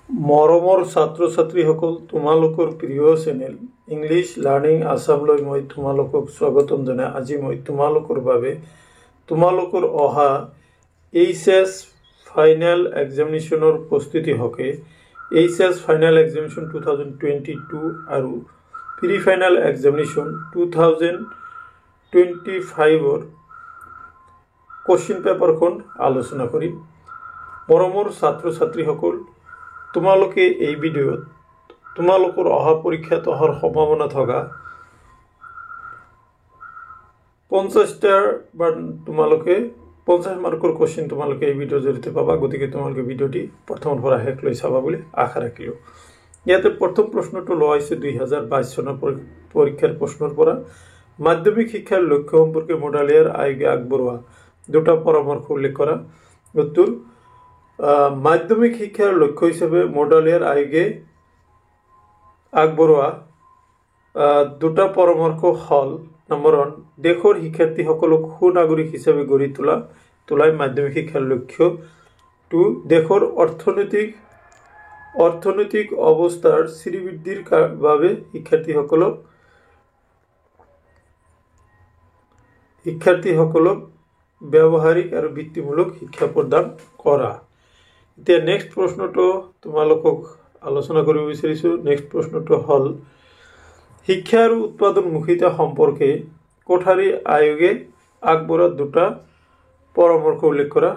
মৰমৰ ছাত্ৰ ছাত্ৰীসকল, তোমালোকৰ প্ৰিয় চেনেল ইংলিছ লাৰ্নিং আছামলৈ মই তোমালোকক স্বাগতম জনাই আজি মই তোমালোকৰ বাবে তোমালোকৰ অহা এইচএছ ফাইনেল এক্সামিনেশ্যনৰ প্ৰস্তুতি হকে এইচএছ ফাইনেল এক্সামিনেশ্যন 2022 আৰু প্ৰি ফাইনেল এক্সামিনেশ্যন 2025 কোশ্চিন পেপাৰখন আলোচনা কৰিম। মৰমৰ ছাত্ৰ ছাত্ৰীসকল, তোমালোকে এই ভিডিঅ'ত তোমালোকৰ অহা পৰীক্ষাত অহাৰ সম্ভাৱনা থকা 50টাৰ বা তোমালোকে 50 মাৰ্কৰ কোশ্চিন তোমালোকে এই ভিডিঅ'ৰ জৰিয়তে পাবা। গতিকে তোমালোকে ভিডিঅ'টি প্ৰথমৰ পৰা শেষলৈ চাবা বুলি আশা ৰাখিলোঁ। ইয়াতে প্ৰথম প্ৰশ্নটো লোৱা হৈছে 2022 চনৰ পৰীক্ষাৰ প্ৰশ্নৰ পৰা। মাধ্যমিক শিক্ষাৰ লক্ষ্য সম্পৰ্কে মডেলিয়াৰ আয়োগে আগবঢ়োৱা দুটা পৰামৰ্শ উল্লেখ কৰা। উত্তৰ, মাধ্যমিক শিক্ষাৰ লক্ষ্য হিচাপে মডেলিয়াৰ আয়োগে আগবঢ়োৱা দুটা পৰামৰ্শ হ'ল, নম্বৰ 1, দেশৰ শিক্ষাৰ্থীসকলক সুনাগৰিক হিচাপে গঢ়ি তোলাই মাধ্যমিক শিক্ষাৰ লক্ষ্য। 2, দেশৰ অৰ্থনৈতিক অৱস্থাৰ শ্ৰীবৃদ্ধিৰ বাবে শিক্ষাৰ্থীসকলক ব্যৱহাৰিক আৰু বৃত্তিমূলক শিক্ষা প্ৰদান কৰা। এতিয়া নেক্সট প্ৰশ্নটো তোমালোকক আলোচনা কৰিব বিচাৰিছো। নেক্সট প্ৰশ্নটো হ'ল, শিক্ষা আৰু উৎপাদনমুখিতা সম্পৰ্কে কোঠাৰী আয়োগে আগবঢ়োৱা দুটা পৰামৰ্শ উল্লেখ কৰা।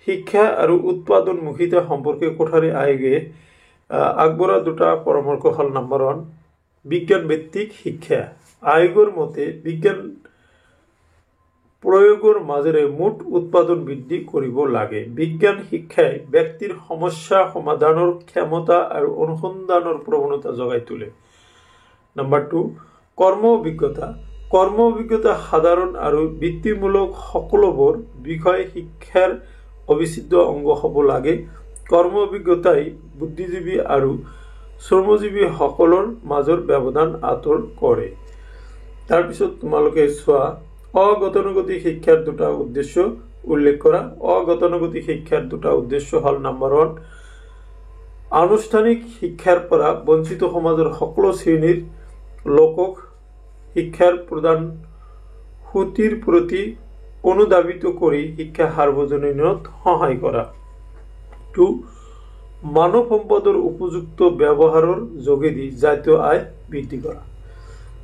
শিক্ষা আৰু উৎপাদনমুখিতা সম্পৰ্কে কোঠাৰী আয়োগে আগবঢ়োৱা দুটা পৰামৰ্শ হ'ল, নম্বৰ 1, বিজ্ঞান ভিত্তিক শিক্ষা। আয়োগৰ মতে বিজ্ঞান প্ৰয়োগৰ মাজেৰে মুঠ উৎপাদন বৃদ্ধি কৰিব লাগে। বিজ্ঞান শিক্ষাই ব্যক্তিৰ সমস্যা সমাধানৰ ক্ষমতা আৰু অনুসন্ধানৰ প্ৰৱণতা জগাই তোলে। নম্বৰ 2, কৰ্ম অভিজ্ঞতা সাধাৰণ আৰু বৃত্তিমূলক সকলোবোৰ বিষয় শিক্ষাৰ অবিচ্ছেদ্য অংগ হ'ব লাগে। কৰ্ম অভিজ্ঞতাই বুদ্ধিজীৱী আৰু শ্ৰমজীৱী সকলৰ মাজৰ ব্যৱধান আঁতৰ কৰে। তাৰপিছত তোমালোকে চোৱা, অগতানুগতিক শিক্ষাৰ দুটা উদ্দেশ্য উল্লেখ কৰা। অগতানুগতিক শিক্ষাৰ দুটা উদ্দেশ্য হ'ল, নম্বৰ 1, আনুষ্ঠানিক শিক্ষাৰ পৰা বঞ্চিত সমাজৰ সকলো শ্ৰেণীৰ লোকক শিক্ষাৰ প্ৰদান সূতিৰ প্ৰতি অনুধাৱিত কৰি শিক্ষা সাৰ্বজনীনত সহায় কৰা। 2, মানৱ সম্পদৰ উপযুক্ত ব্যৱহাৰৰ যোগেদি জাতীয় আয় বৃদ্ধি কৰা।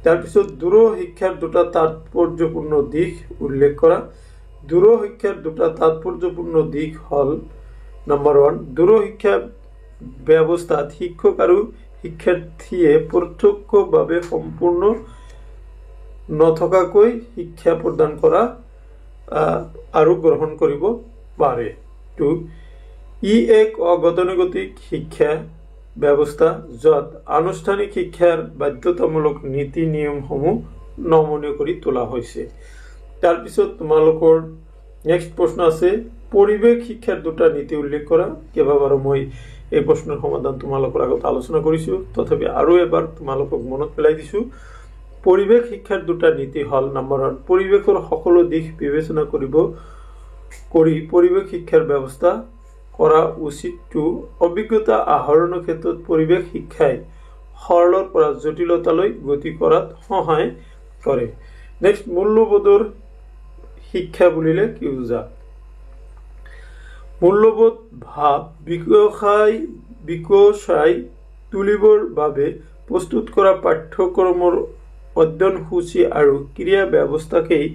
তাৰপিছত দূৰ শিক্ষাৰ দুটা তাৎপৰ্যপূৰ্ণ দিশ উল্লেখ কৰা। দূৰ শিক্ষাৰ দুটা তাৎপৰ্যপূৰ্ণ দিশ হ'ল, নম্বৰ 1, দূৰ শিক্ষা ব্যৱস্থাত শিক্ষক আৰু শিক্ষাৰ্থীয়ে প্ৰত্যক্ষভাৱে সম্পূৰ্ণ নথকাকৈ শিক্ষা প্ৰদান কৰা আৰু গ্ৰহণ কৰিব পাৰে। 2, ই এক অগতানুগতিক শিক্ষা ব্যৱস্থা য'ত আনুষ্ঠানিক শিক্ষাৰ বাধ্যতামূলক নীতি নিয়মসমূহ নমনীয় কৰি তোলা হৈছে। তাৰপিছত তোমালোকৰ নেক্সট প্ৰশ্ন আছে, পৰিৱেশ শিক্ষাৰ দুটা নীতি উল্লেখ কৰা। কেইবাবাৰো মই এই প্ৰশ্নৰ সমাধান তোমালোকৰ আগত আলোচনা কৰিছোঁ, তথাপি আৰু এবাৰ তোমালোকক মনত পেলাই দিছোঁ। পৰিৱেশ শিক্ষাৰ দুটা নীতি হ'ল, নম্বৰ 1, পৰিৱেশৰ সকলো দিশ বিবেচনা কৰি পৰিৱেশ শিক্ষাৰ ব্যৱস্থা কৰা উচিত। 2, অভিজ্ঞতা আহৰণৰ ক্ষেত্ৰত পৰিৱেশ শিক্ষাই সৰলৰ পৰা জটিলতালৈ গতি কৰাত সহায় কৰে। নেক্সট, মূল্যবোধৰ শিক্ষা বুলিলে কি বুজা? মূল্যবোধ ভাৱ বিকশাই তুলিবৰ বাবে প্ৰস্তুত কৰা পাঠ্যক্ৰমৰ অধ্যয়নসূচী আৰু ক্ৰিয়া ব্যৱস্থাকেই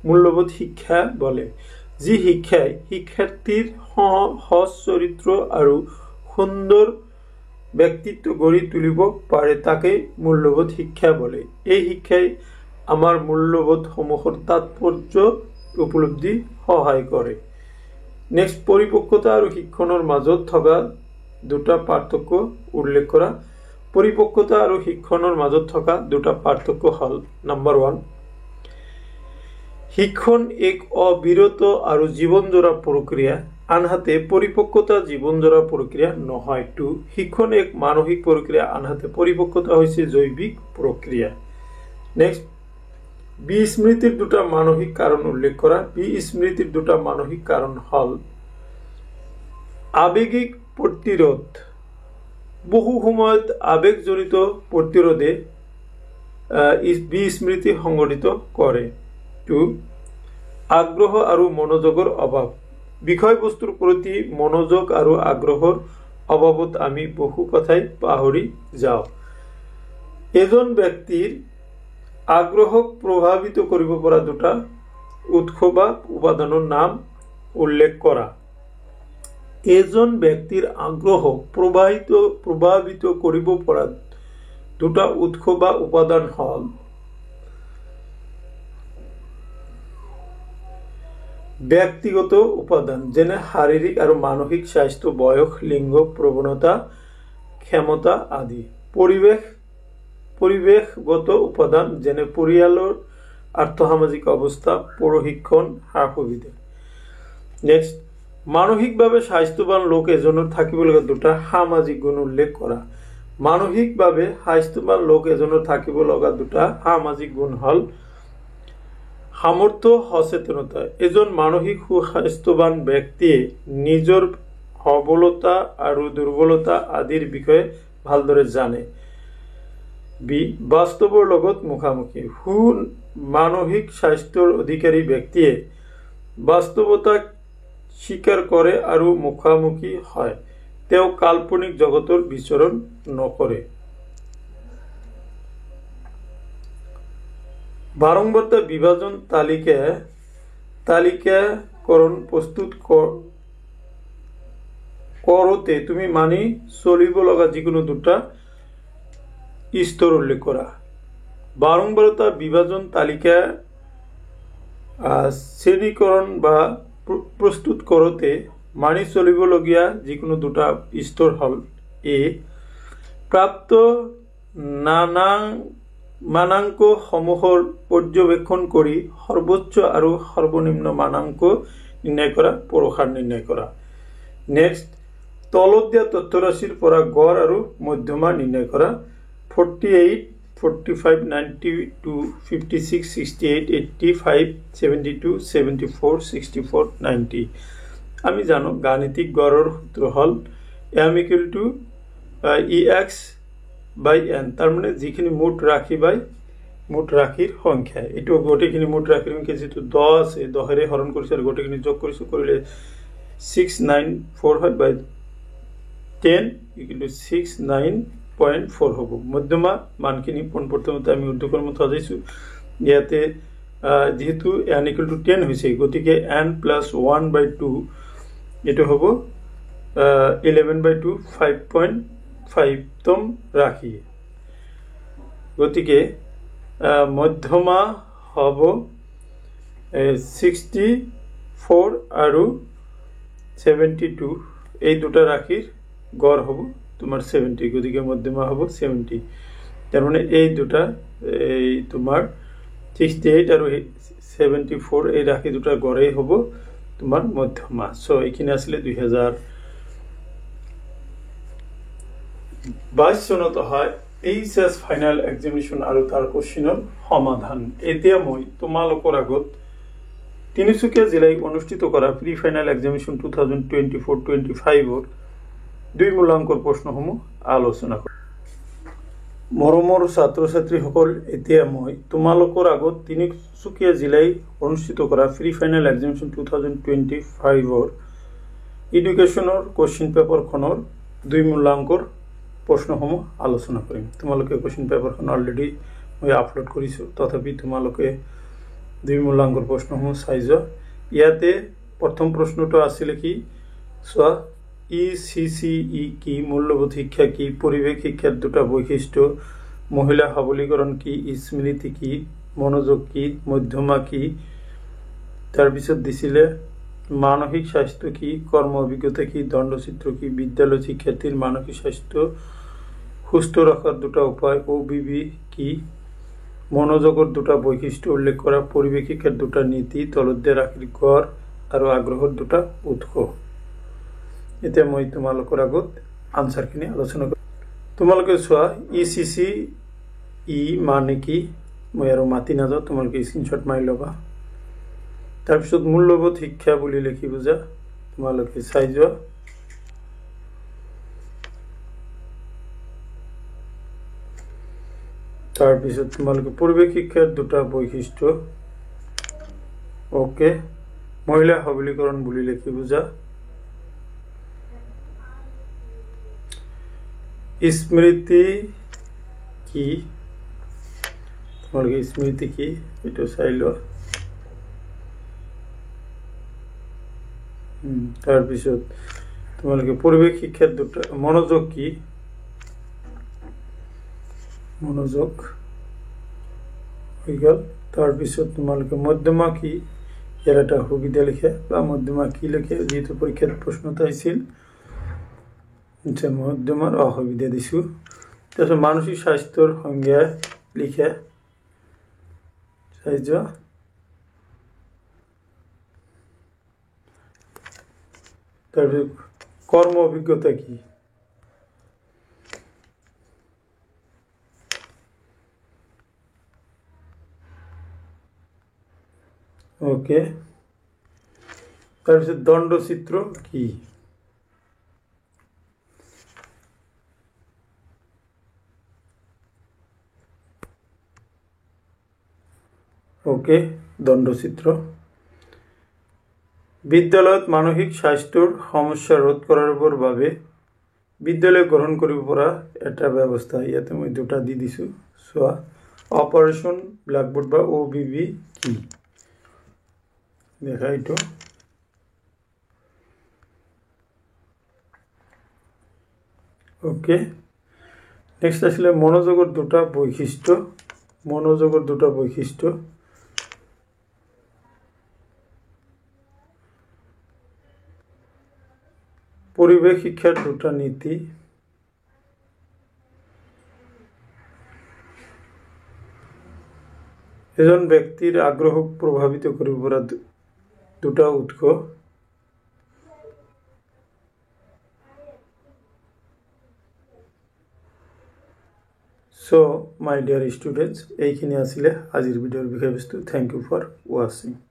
মূল্যবোধ শিক্ষা বোলে। যি শিক্ষাই শিক্ষাৰ্থীৰ সহজ চৰিত্ৰ আৰু সুন্দৰ ব্যক্তিত্ব গঢ়ি তুলিব পাৰে তাকেই মূল্যবোধ শিক্ষা বোলে। এই শিক্ষাই আমাৰ মূল্যবোধসমূহৰ তাৎপৰ্য উপলব্ধি সহায় কৰে। নেক্সট, পৰিপক্কতা আৰু শিক্ষণৰ মাজত থকা দুটা পাৰ্থক্য উল্লেখ কৰা। পৰিপক্কতা আৰু শিক্ষণৰ মাজত থকা দুটা পাৰ্থক্য হ'ল, নম্বৰ 1, শিক্ষণ এক অবিৰত আৰু জীৱনজোৰা প্ৰক্ৰিয়া, আনহাতে পৰিপক্কতা জীৱনজোৰা প্ৰক্ৰিয়া নহয়। 2, শিক্ষণ এক মানসিক প্ৰক্ৰিয়া, আনহাতে পৰিপক্কতা হৈছে জৈৱিক প্ৰক্ৰিয়া। নেক্সট, বিস্মৃতিৰ দুটা মানসিক কাৰণ উল্লেখ কৰা। বিস্মৃতিৰ দুটা মানসিক কাৰণ হ'ল, আৱেগিক প্ৰতিৰোধ বহু সময়ত আবেগজনিত প্ৰতিৰোধে বিস্মৃতি সংঘটিত কৰে। 2. আগ্ৰহ আৰু মনোযোগৰ অভাৱ। বিষয়বস্তুৰ প্ৰতি মনোযোগ আৰু আগ্ৰহৰ অভাৱত আমি বহু কথাই পাহৰি যাওঁ। এজন ব্যক্তিৰ আগ্ৰহক প্ৰভাৱিত কৰিব পৰা দুটা উৎস বা উপাদানৰ নাম উল্লেখ কৰা। এজন ব্যক্তিৰ আগ্ৰহক প্ৰভাৱিত কৰিব পৰা দুটা উৎস বা উপাদান হ'ল ব্যক্তিগত উপাদান, যেনে শাৰীৰিক আৰু মানসিক স্বাস্থ্য, বয়স, লিংগ, প্ৰৱণতা, ক্ষমতা আদি। পৰিৱেশগত উপাদান, যেনে পৰিয়ালৰ আৰ্থসামাজিক অৱস্থা, প্ৰশিক্ষণ, সা-সুবিধা। নেক্সট, মানসিকভাৱে স্বাস্থ্যৱান লোক এজনৰ থাকিব লগা দুটা সামাজিক গুণ উল্লেখ কৰা। মানসিকভাৱে স্বাস্থ্যৱান লোক এজনৰ থাকিব লগা দুটা সামাজিক গুণ হ'ল সামৰ্থ্য, সচেতনতা। এজন মানসিক সুস্বাস্থ্যৱান ব্যক্তিয়ে নিজৰ সবলতা আৰু দুৰ্বলতা আদিৰ বিষয়ে ভালদৰে জানে। বি, বাস্তৱৰ লগত মুখামুখি। মানসিক স্বাস্থ্যৰ অধিকাৰী ব্যক্তিয়ে বাস্তৱতাক স্বীকাৰ কৰে আৰু মুখামুখি হয়। তেওঁ কাল্পনিক জগতৰ বিচৰণ নকৰে। বাৰম্বাৰতা বিভাজন তালিকাকৰণ প্ৰস্তুত কৰোঁতে তুমি মানি চলিব লগা যিকোনো দুটা স্তৰ উল্লেখ কৰা। বাৰম্বাৰতা বিভাজন তালিকা শ্ৰেণীকৰণ বা প্ৰস্তুত কৰোঁতে মানি চলিবলগীয়া যিকোনো দুটা স্তৰ হ'ল: এ, প্ৰাপ্ত মানাংকসমূহৰ পৰ্যবেক্ষণ কৰি সৰ্বোচ্চ আৰু সৰ্বনিম্ন মানাংক নিৰ্ণয় কৰা, প্ৰসাৰ নিৰ্ণয় কৰা। নেক্সট, তলত দিয়া তথ্যৰাশিৰ পৰা গড় আৰু মধ্যমা নিৰ্ণয় কৰা। 48, 45, 92, 56, 68, 85, 72, 74, 64, 90। আমি জানো গাণিতিক গড়ৰ সূত্ৰ হ'ল m=ex/n, তাৰমানে যিখিনি মুঠ ৰাশি বাই মুঠ ৰাশিৰ সংখ্যা। এইটো গোটেইখিনি মুঠ ৰাশিৰ সংখ্যা, যিটো 10 আছে 10ৰে হৰণ কৰিছোঁ আৰু গোটেইখিনি যোগ কৰিছোঁ, কৰিলে 694 হয়, বাই 10 = 609.4 হ'ব। মধ্যমা মানখিনি পোনপ্ৰথমতে আমি ঊৰ্ধ্বক্ৰমত সজাইছোঁ। ইয়াতে যেহেতু n = 10 হৈছে, গতিকে n + 1/2 এইটো হ'ব 11/2, 5.5তম ৰাশি। গতিকে মধ্যমা হ'ব 64 আৰু 72, এই দুটা ৰাশিৰ গড় হ'ব তোমাৰ 70, গতিকে মধ্যমা হ'ব 70। তাৰমানে এই দুটা তোমাৰ 68 আৰু 74 এই ৰাশি দুটাৰ গড়েই হ'ব তোমাৰ মধ্যমা। চ' এইখিনি আছিলে 2022 চনত অহা HS ফাইনেল এক্সামিনেশ্যন আৰু তাৰ কুৱেশ্যনৰ সমাধান। এতিয়া মই তোমালোকৰ আগত তিনিচুকীয়া জিলাত অনুষ্ঠিত কৰা প্ৰি ফাইনেল এক্সামিনেশ্যন 2024-25ৰ 2 মূল্যাংকৰ প্ৰশ্নসমূহ আলোচনা কৰিম। মৰমৰ ছাত্ৰ ছাত্ৰীসকল, এতিয়া মই তোমালোকৰ আগত তিনিচুকীয়া জিলাত অনুষ্ঠিত কৰা প্ৰি ফাইনেল এক্সামিনেশ্যন 2025ৰ এডুকেশ্যনৰ কুৱেশ্যন পেপাৰখনৰ 2 মূল্যাংকৰ প্ৰশ্নসমূহ আলোচনা কৰিম। তোমালোকে কুৱেশ্যন পেপাৰখন অলৰেডি মই আপলোড কৰিছোঁ, তথাপি তোমালোকে 2 মূল্যাংকৰ প্ৰশ্নসমূহ চাই যোৱা। ইয়াতে প্ৰথম প্ৰশ্নটো আছিলে কি, চোৱা, ECCE কি, মূল্যবোধ শিক্ষা কি, পৰিৱেশ শিক্ষাৰ দুটা বৈশিষ্ট্য, মহিলা সবলীকৰণ কি, স্মৃতি কি, মনোযোগ কি, মধ্যমা কি। তাৰপিছত দিছিলে মানসিক স্বাস্থ্য কি, কৰ্ম অভিজ্ঞতা কি, দণ্ডচিত্ৰ কি, বিদ্যালয় শিক্ষাৰ্থীৰ মানসিক স্বাস্থ্য সুস্থ ৰখাৰ দুটা উপায়, OBB কি, মনোযোগৰ দুটা বৈশিষ্ট্য উল্লেখ কৰা, পৰিৱেশ শিক্ষাৰ দুটা নীতি, তলত দিয়া ৰাশিৰ গড় আৰু আগ্ৰহৰ দুটা উৎস। এতিয়া মই তোমালোকৰ আগত আনচাৰখিনি আলোচনা কৰিম। তোমালোকে চোৱা, ECCE মানে কি, মই আৰু মাতি নাযাওঁ, তোমালোকে স্ক্ৰীনশ্বট মাৰি ল'বা। তাৰপিছত মূল্যবোধ শিক্ষা বুলি লিখি বুজা, তোমালোকে চাই যোৱা। তাৰপিছত তোমালোকে পৰিৱেশ শিক্ষাৰ দুটা বৈশিষ্ট্য ওকে মহিলা সবলীকৰণ বুলি লিখি বুজা স্মৃতি কি তোমালোকে স্মৃতি কি এইটো চাই লোৱা তাৰপিছত তোমালোকে পৰিৱেশ শিক্ষাৰ দুটা মনোযোগ কি মনোযোগ হৈ গ'ল তাৰপিছত তোমালোকে মধ্যমা কি ইয়াৰ এটা সুবিধা লিখে বা মধ্যমা কি লিখে যেহেতু পৰীক্ষাত প্ৰশ্নটা আহিছিল মধ্যমাৰ অসুবিধা দিছোঁ তাৰপিছত মানসিক স্বাস্থ্যৰ সংজ্ঞা লিখে চাই যোৱা তাৰপিছত কৰ্ম অভিজ্ঞতা কি ওকে তাৰপিছত দণ্ডচিত্ৰ কি ওকে দণ্ডচিত্ৰ বিদ্যালয়ত মানসিক স্বাস্থ্যৰ সমস্যা ৰোধ কৰাৰ বাবে বিদ্যালয় গ্ৰহণ কৰিব পৰা এটা ব্যৱস্থা ইয়াতে মই দুটা দি দিছোঁ চোৱা অপাৰেশ্যন ব্ল্যাকবোৰ্ড বা OBB কি দেখা এইটো ওকে নেক্সট আসলে মনোযোগৰ দুটা বৈশিষ্ট্য পৰিৱেশ শিক্ষাৰ দুটা নীতি এজন ব্যক্তিৰ আগ্ৰহক প্ৰভাৱিত কৰিব পৰা দুটা উৎস So, my dear students, এইখিনি আছিলে আজিৰ ভিডিঅ'ৰ বিষয়বস্তু। Thank you for watching.